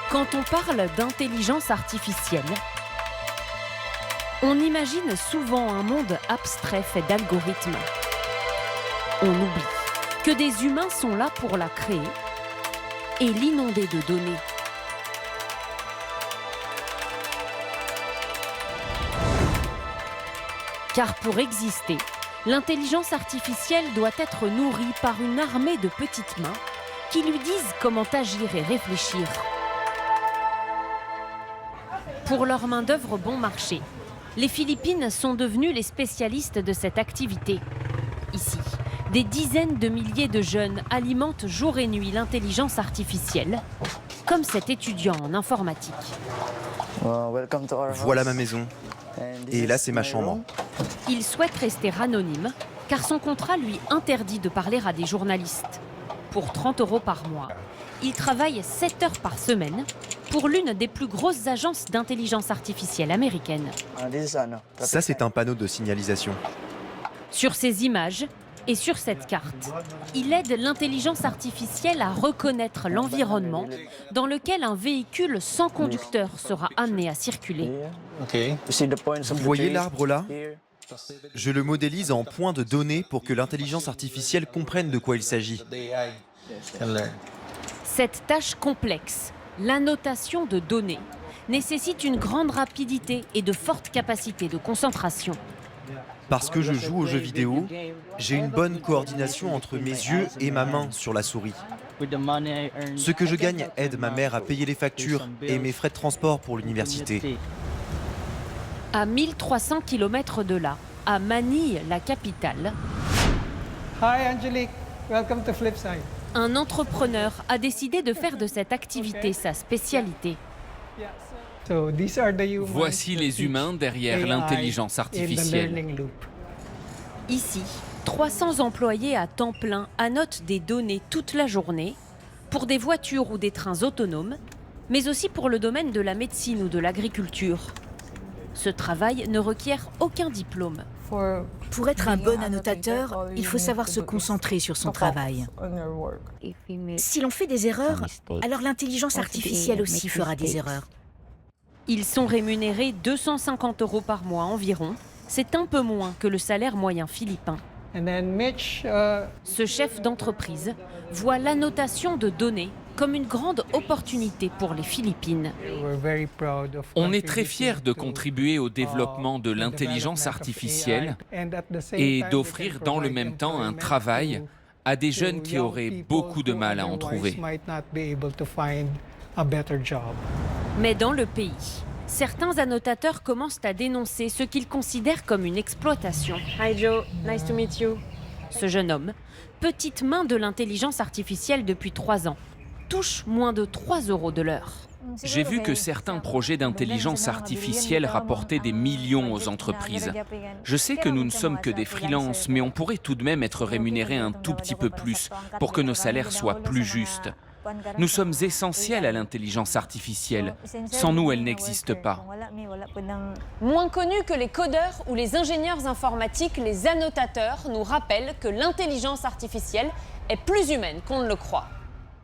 Quand on parle d'intelligence artificielle, on imagine souvent un monde abstrait fait d'algorithmes. On oublie que des humains sont là pour la créer et l'inonder de données. Car pour exister, l'intelligence artificielle doit être nourrie par une armée de petites mains qui lui disent comment agir et réfléchir. Pour leur main-d'œuvre bon marché, les Philippines sont devenues les spécialistes de cette activité. Ici, des dizaines de milliers de jeunes alimentent jour et nuit l'intelligence artificielle, comme cet étudiant en informatique. Voilà ma maison. Et là, c'est ma chambre. Il souhaite rester anonyme, car son contrat lui interdit de parler à des journalistes. Pour 30 € par mois, il travaille 7 heures par semaine pour l'une des plus grosses agences d'intelligence artificielle américaines. Ça, c'est un panneau de signalisation. Sur ces images et sur cette carte, il aide l'intelligence artificielle à reconnaître l'environnement dans lequel un véhicule sans conducteur sera amené à circuler. Vous voyez l'arbre là ? Je le modélise en points de données pour que l'intelligence artificielle comprenne de quoi il s'agit. Cette tâche complexe, l'annotation de données, nécessite une grande rapidité et de fortes capacités de concentration. Parce que je joue aux jeux vidéo, j'ai une bonne coordination entre mes yeux et ma main sur la souris. Ce que je gagne aide ma mère à payer les factures et mes frais de transport pour l'université. À 1300 km de là, à Manille, la capitale, Hi Angelique, welcome to Flipside. un entrepreneur a décidé de faire de cette activité sa spécialité. Voici les humains derrière l'intelligence artificielle. Ici, 300 employés à temps plein annotent des données toute la journée pour des voitures ou des trains autonomes, mais aussi pour le domaine de la médecine ou de l'agriculture. Ce travail ne requiert aucun diplôme. Pour être un bon annotateur, il faut savoir se concentrer sur son travail. Si l'on fait des erreurs, alors l'intelligence artificielle aussi fera des erreurs. Ils sont rémunérés 250 € par mois environ. C'est un peu moins que le salaire moyen philippin. Ce chef d'entreprise voit l'annotation de données comme une grande opportunité pour les Philippines. On est très fiers de contribuer au développement de l'intelligence artificielle et d'offrir dans le même temps un travail à des jeunes qui auraient beaucoup de mal à en trouver. Mais dans le pays, certains annotateurs commencent à dénoncer ce qu'ils considèrent comme une exploitation. Hi Joe, nice to meet you. Ce jeune homme, petite main de l'intelligence artificielle depuis 3 ans, touche moins de 3 € de l'heure. J'ai vu que certains projets d'intelligence artificielle rapportaient des millions aux entreprises. Je sais que nous ne sommes que des freelances, mais on pourrait tout de même être rémunérés un tout petit peu plus pour que nos salaires soient plus justes. Nous sommes essentiels à l'intelligence artificielle. Sans nous, elle n'existe pas. Moins connus que les codeurs ou les ingénieurs informatiques, les annotateurs nous rappellent que l'intelligence artificielle est plus humaine qu'on ne le croit.